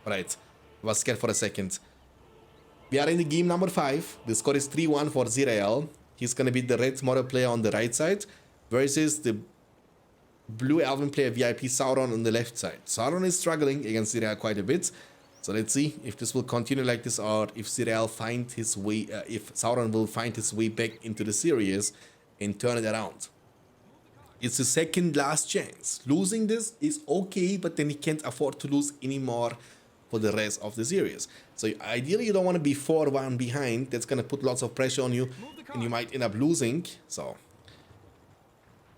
Alright, I was scared for a second. We are in the game number 5. The score is 3-1 for Zirael. He's gonna be the red model player on the right side versus the blue elven player VIP Sauron on the left side. Sauron is struggling against Zirael quite a bit. So let's see if this will continue like this or if Zirael find his way, if Sauron will find his way back into the series and turn it around. It's the second last chance. Losing this is okay, but then he can't afford to lose anymore for the rest of the series. So ideally you don't want to be 4-1 behind. That's going to put lots of pressure on you and you might end up losing. So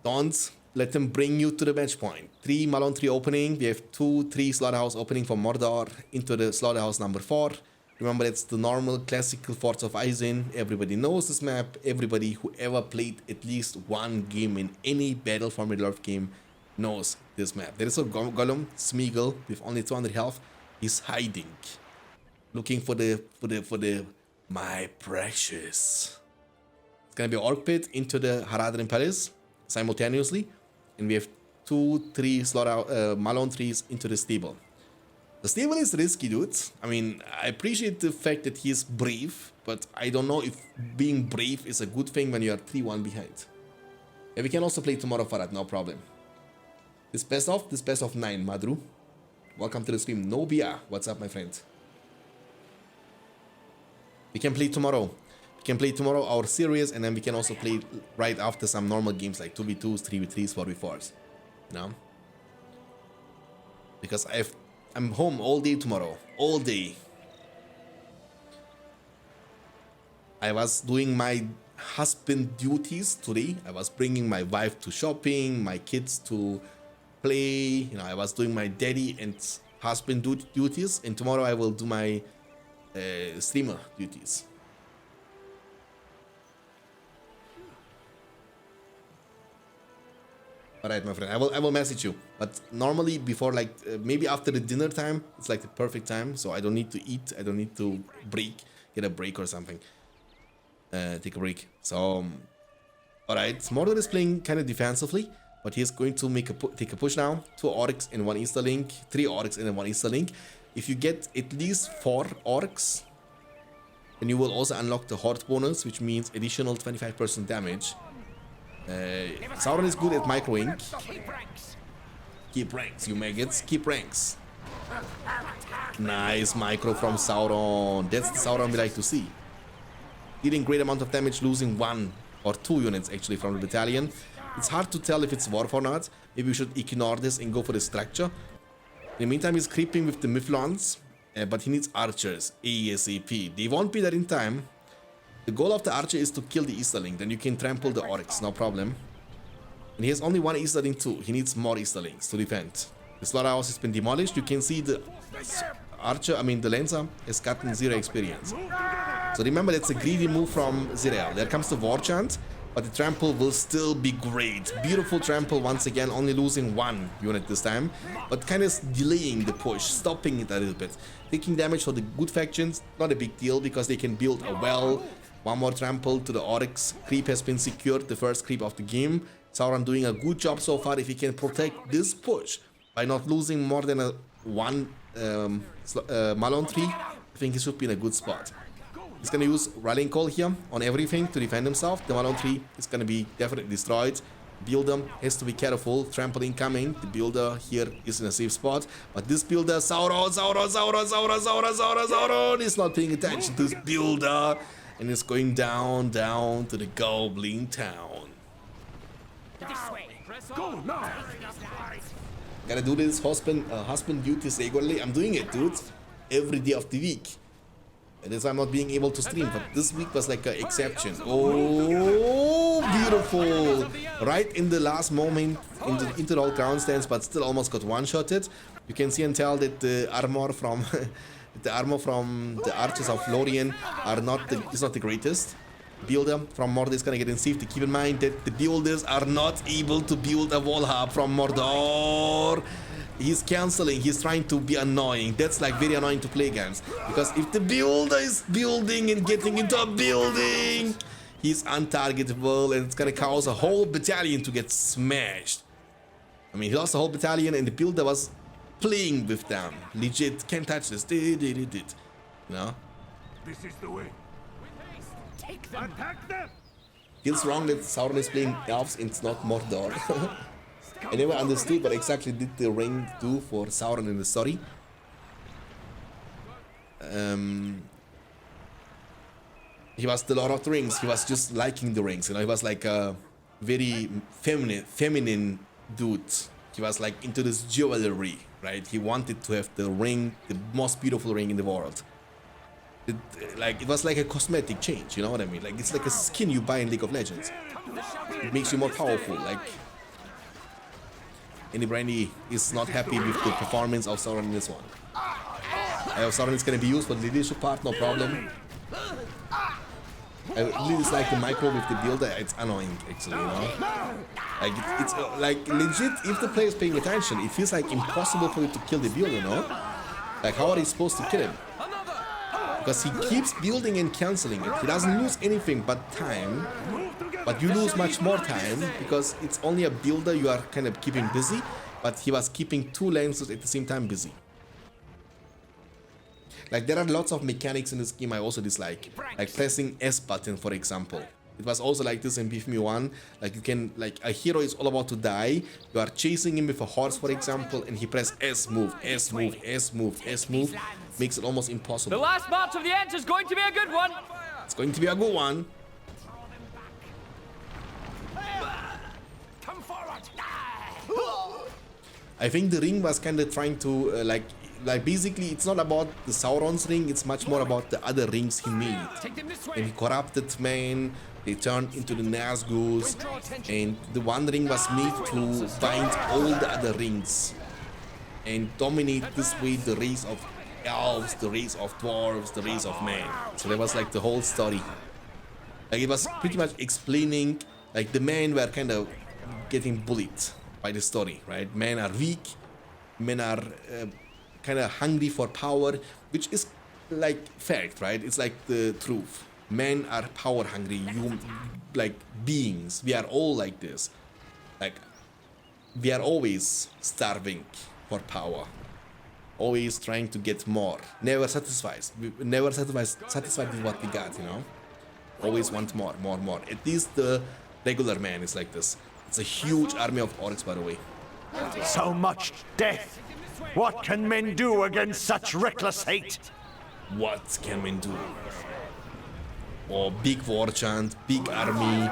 don't let them bring you to the match point. 3 Malon 3 opening. We have 2-3 slaughterhouse opening from Mordor into the slaughterhouse number 4. Remember, it's the normal classical Forts of Isen. Everybody knows this map. Everybody who ever played at least one game in any Battle for Middle-earth game knows this map. There is a Gollum, Smeagol, with only 200 health. He's hiding, looking for the my precious. It's gonna be Orc Pit into the Haradrim Palace simultaneously, and we have 2-3 slaughter Malon 3s into the stable. The stable is risky, dude. I mean, I appreciate the fact that he is brave, but I don't know if being brave is a good thing when you are 3-1 behind. Yeah, we can also play tomorrow, Farad, no problem. This best of 9, Madru. Welcome to the stream. Nobia, what's up, my friend? We can play tomorrow. We can play tomorrow our series, and then we can also play right after some normal games like 2v2s, 3v3s, 4v4s. You know? Because I'm home all day tomorrow. All day. I was doing my husband duties today. I was bringing my wife to shopping, my kids to play. You know, I was doing my daddy and husband duties. And tomorrow I will do my streamer duties. Alright, my friend, I will message you. But normally before, like, maybe after the dinner time, it's like the perfect time. So I don't need to eat. I don't need to get a break or something. Take a break. So, alright, Mordor is playing kind of defensively, but he's going to take a push now. 2 Orcs and 1 Easterlink, 3 Orcs and 1 Easterlink. If you get at least 4 Orcs, then you will also unlock the Horde bonus, which means additional 25% damage. Sauron is good at microing. Keep ranks, you maggots. Keep ranks. Nice micro from Sauron. That's the Sauron we like to see. Dealing great amount of damage, losing 1 or 2 units actually from the battalion. It's hard to tell if it's Warf or not. Maybe we should ignore this and go for the structure. In the meantime, he's creeping with the Mifflons, but he needs archers ASAP. They won't be there in time. The goal of the archer is to kill the Easterling, then you can trample the Orcs, no problem. And he has only 1 Easterling too. He needs more Easterlings to defend. The slaughterhouse has been demolished. You can see the archer, the Lancer, has gotten 0 experience. So remember, that's a greedy move from Zirael. There comes the War Chant, but the trample will still be great. Beautiful trample once again, only losing 1 unit this time, but kind of delaying the push, stopping it a little bit. Taking damage for the good factions, not a big deal because they can build a well. 1 more trample to the Oryx. Creep has been secured, the first creep of the game. Sauron doing a good job so far. If he can protect this push by not losing more than one Malon tree, I think he should be in a good spot. He's gonna use Rallying Call here on everything to defend himself. The Malon tree is gonna be definitely destroyed. Builder has to be careful. Trample incoming. The builder here is in a safe spot. But this builder, Sauron is not paying attention to this builder. And it's going down to the Goblin Town. Gotta do this husband duties regularly. I'm doing it, dude. Every day of the week. And that's why I'm not being able to stream. But this week was like an exception. Oh, beautiful. Right in the last moment into the old ground stance, but still almost got one-shotted. You can see and tell that the armor from the archers of Lorien is not the greatest. Builder from Mordor is gonna get inceived. Keep in mind that the builders are not able to build a wall hub from Mordor. He's canceling. He's trying to be annoying. That's like very annoying to play against, because if the builder is building and getting into a building, he's untargetable, and it's gonna cause a whole battalion to get smashed. He lost the whole battalion, and the builder was playing with them. Legit, can't touch this. You know? This is the way. Take them. Attack them. Feels wrong that Sauron is playing elves and it's not Mordor. I never understood what exactly did the ring do for Sauron in the story. He was the Lord of the Rings. He was just liking the rings, you know. He was like a very feminine dude. He was like into this jewelry, right? He wanted to have the ring, the most beautiful ring in the world. It was like a cosmetic change, you know what I mean? Like it's like a skin you buy in League of Legends. It makes you more powerful. Like Andy Brandy is not happy with the performance of Sauron in this one. Sauron is gonna be used for the leadership part, no problem. I really dislike the micro with the builder. It's annoying, actually, you know. Like it's like legit. If the player is paying attention, it feels like impossible for you to kill the builder, you know. Like how are you supposed to kill him? Because he keeps building and cancelling it. He doesn't lose anything but time, but you lose much more time because it's only a builder you are kind of keeping busy, but he was keeping two lances at the same time busy. Like there are lots of mechanics in this game I also dislike, like pressing S button, for example. It was also like this in BFME 1, like you can, like a hero is all about to die, you are chasing him with a horse, for example, and he press S move, S move, S move, S move, makes it almost impossible. The last march of the Ents is going to be a good one. It's going to be a good one. Come forward. I think the ring was kind of trying to like basically it's not about the Sauron's ring, it's much more about the other rings he made. And he corrupted men, they turned into the Nazgûls, and the one ring was made to bind all the other rings and dominate this way the race of elves, the race of dwarves, the race of men. So that was like the whole story. Like it was pretty much explaining like the men were kind of getting bullied by the story, right? Men are weak, men are kind of hungry for power, which is like fact, right? It's like the truth. Men are power hungry, like beings. We are all like this. Like we are always starving for power, always trying to get more. Never satisfied. Never satisfied with what we got, you know. Always want more, more, more. At least the regular man is like this. It's a huge army of orcs, by the way. So much death. What can men do against such reckless hate? What can men do? Oh, big war chant, big army.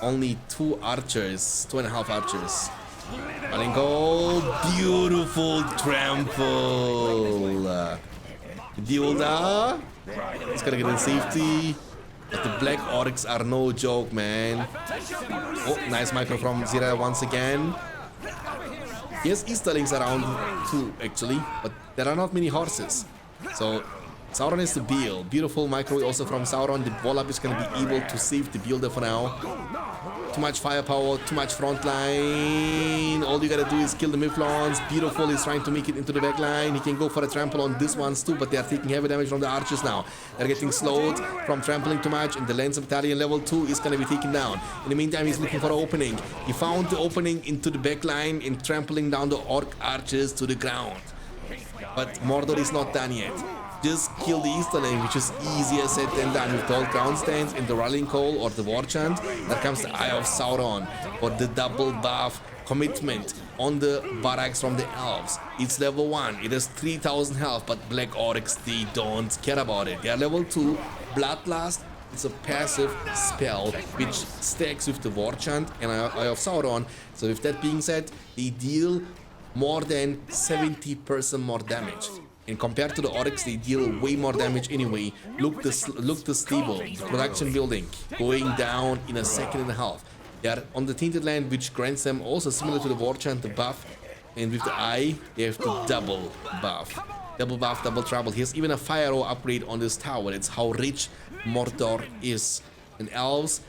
Only 2 archers, 2.5 archers. Malenko, beautiful trample. Builder. He's gonna get in safety. But the black orcs are no joke, man. Oh, nice micro from Zira once again. He has Easterlings around too, actually, but there are not many horses. So Sauron is the build. Beautiful micro also from Sauron. The Volab is going to be able to save the builder for now. Too much firepower, too much front line. All you gotta do is kill the Miflons. Beautiful, he's trying to make it into the back line. He can go for a trample on this ones too, but they are taking heavy damage from the archers now. They're getting slowed from trampling too much, and the Lance Battalion level 2 is gonna be taken down. In the meantime, he's looking for an opening. He found the opening into the back line and trampling down the orc archers to the ground. But Mordor is not done yet. Just kill the Easterling, which is easier said than done with the old ground stands in the rallying call or the war chant. There comes the Eye of Sauron for the double buff commitment on the barracks from the elves. It's level 1, it has 3000 health, but black orcs, they don't care about it. They are level 2, Bloodlust. It's a passive spell which stacks with the war chant and Eye of Sauron. So with that being said, they deal more than 70% more damage. And compared to the orcs, they deal way more damage anyway. Look the stable, the production building, going down in a second and a half. They are on the Tainted Land, which grants them also similar to the War Chant, the buff. And with the Eye, they have the double buff. Double buff, double trouble. Here's even a fire arrow upgrade on this tower. It's how rich Mordor is. And elves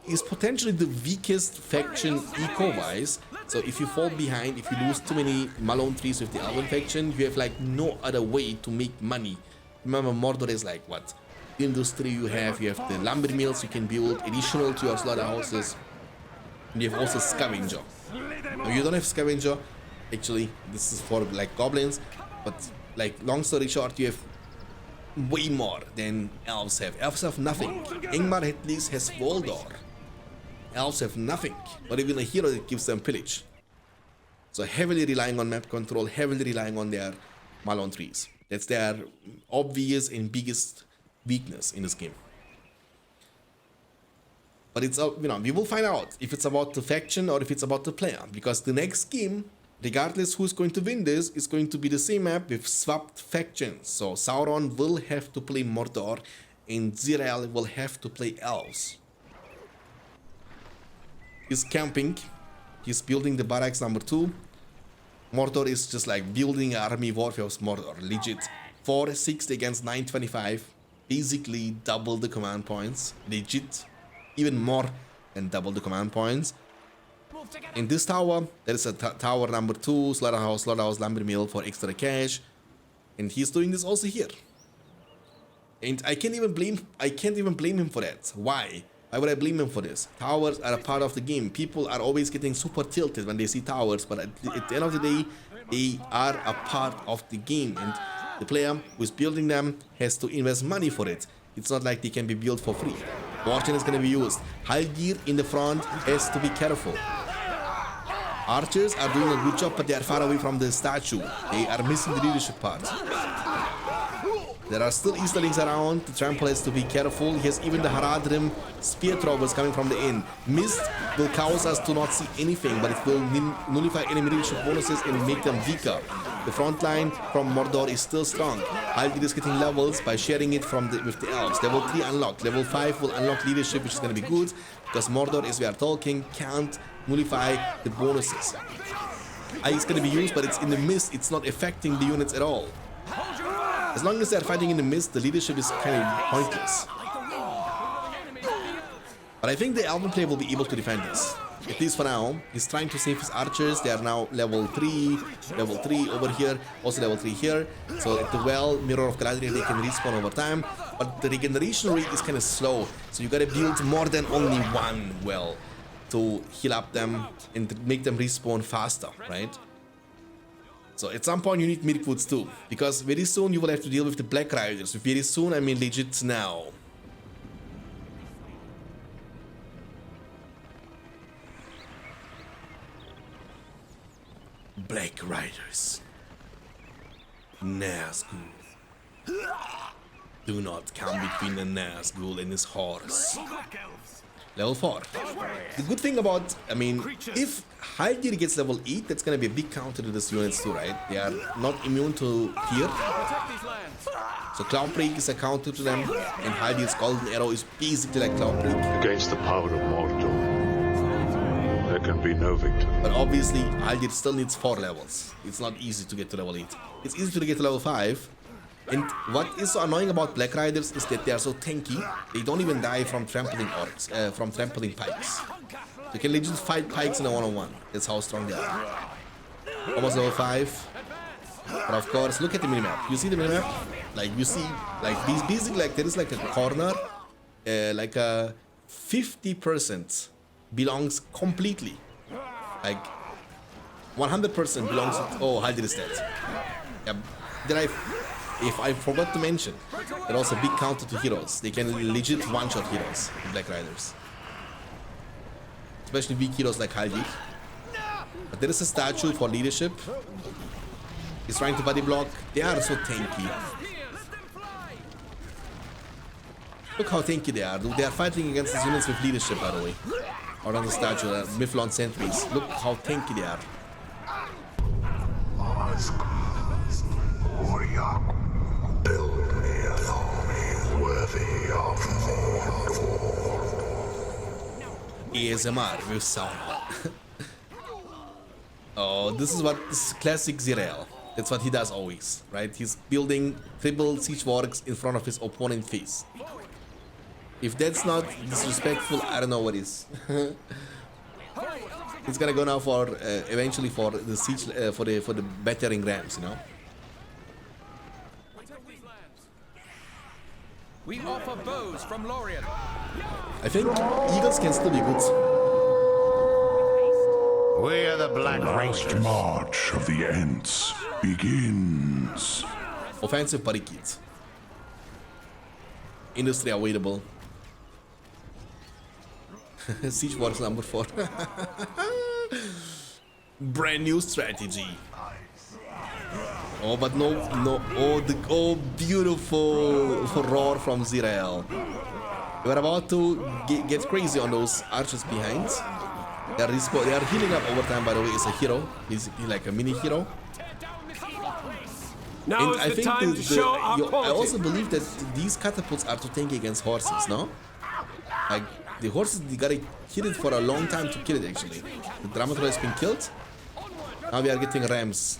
is potentially the weakest faction eco-wise. So if you fall behind, if you lose too many Malone trees with the elven faction, you have like no other way to make money. Remember, Mordor is like what? Industry you have the lumber mills you can build, additional to your slaughterhouses. And you have also scavenger. Now you don't have scavenger, Actually, this is for like goblins, but like long story short, you have way more than elves have. Elves have nothing. Ingmar at least has Voldor. Elves have nothing, not even a hero that gives them pillage. So heavily relying on map control, heavily relying on their Malon trees. That's their obvious and biggest weakness in this game. But it's, you know, we will find out if it's about the faction or if it's about the player. Because the next game, regardless who's going to win this, is going to be the same map with swapped factions. So Sauron will have to play Mordor and Zirael will have to play Elves. He's camping. He's building the barracks number 2. Mordor is just like building army warfare of Mordor. Legit. 460 against 925. Basically double the command points. Legit. Even more than double the command points. In this tower, there is a tower number 2, slaughterhouse, lumber mill for extra cash. And he's doing this also here. And I can't even blame him for that. Why? Why would I blame him for this? Towers are a part of the game. People are always getting super tilted when they see towers, but at the end of the day, they are a part of the game. And the player who is building them has to invest money for it. It's not like they can be built for free. Warden is going to be used. Haldir in the front has to be careful. Archers are doing a good job, but they are far away from the statue. They are missing the leadership part. There are still Easterlings around. The trample has to be careful. He has even the Haradrim spear throwers coming from the inn. Mist will cause us to not see anything, but it will nullify enemy leadership bonuses and make them weaker. The front line from Mordor is still strong. Haldir is getting levels by sharing it with the elves. Level 3 unlocked. Level 5 will unlock leadership, which is going to be good, because Mordor, as we are talking, can't nullify the bonuses. It's going to be used, but it's in the mist. It's not affecting the units at all. As long as they're fighting in the mist, the leadership is kind of pointless. But I think the Elven player will be able to defend this. At least for now. He's trying to save his archers. They are now level 3 over here, also level 3 here. So at the well, Mirror of Galadriel, they can respawn over time. But the regeneration rate is kind of slow. So you gotta build more than only one well to heal up them and to make them respawn faster, right? So at some point you need Mirkwoods too, because very soon you will have to deal with the Black Riders. Very soon, I mean legit now. Black Riders. Nazgul. Do not come between the Nazgul and his horse. Level 4. The good thing about, I mean, if Haldir gets level 8, that's gonna be a big counter to this units too, right? They are not immune to fear. So Cloudbreak is a counter to them, and Haldir's Golden Arrow is basically like Cloudbreak. Against the power of Mordor, there can be no victory. But obviously, Haldir still needs 4 levels. It's not easy to get to level 8. It's easy to get to level 5. And what is so annoying about Black Riders is that they are so tanky, they don't even die from trampling orcs, from trampling pikes. You can legit fight pikes in a one-on-one. That's how strong they are. Almost level 5. But of course, look at the minimap. You see the minimap? Like, you see, like, these basically, like, there is like a corner, like a 50% belongs completely. Like, 100% belongs to, oh, Haldir is dead. Yeah, if I forgot to mention, they're also a big counter to heroes. They can legit one-shot heroes, Black Riders. Especially weak heroes like Haldir. But there is a statue for leadership. He's trying to body block. They are so tanky. Look how tanky they are. They are fighting against these units with leadership, by the way. Out on the statue, Miflon sentries. Look how tanky they are. Build me an army worthy of Mordor. ASMR with Sauron. Oh, this is classic Zirael. That's what he does always, right? He's building triple siege works in front of his opponent's face. If that's not disrespectful, I don't know what is. He's gonna go now for eventually for the siege for the battering rams, you know. We offer bows from Lorien. I think eagles can still be good. We are the Black Last march of the Ents begins. Offensive barricades. Industry available. Siege Wars number 4. Brand new strategy. Oh, but no. Oh, beautiful roar from Zirael. We're about to get crazy on those archers behind. They are healing up over time, by the way. It's a hero. He's like a mini hero. Now And is the time to show our I quality. also believe that these catapults are to tank against horses, no? Like, the horses, they gotta hit it for a long time to kill it, actually. The Dramator has been killed. Now we are getting rams.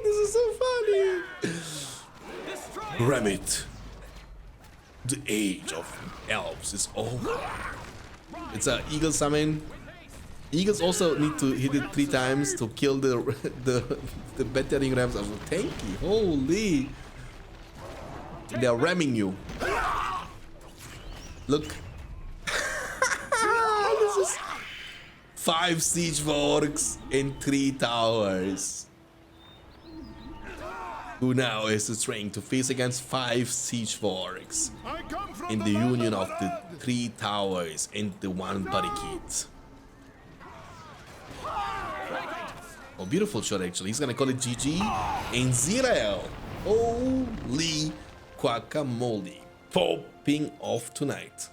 This is so funny. Ram it. The age of elves is over. It's an eagle summon. Eagles also need to hit it 3 times to kill the battering rams. Are so tanky. Holy! They are ramming you. Look. This is 5 siege works and 3 towers. Who now is trying to face against 5 siege works in the union of the 3 towers and the 1 barricade. Oh, beautiful shot actually. He's gonna call it GG. And Zirael. Holy guacamole. Popping off tonight.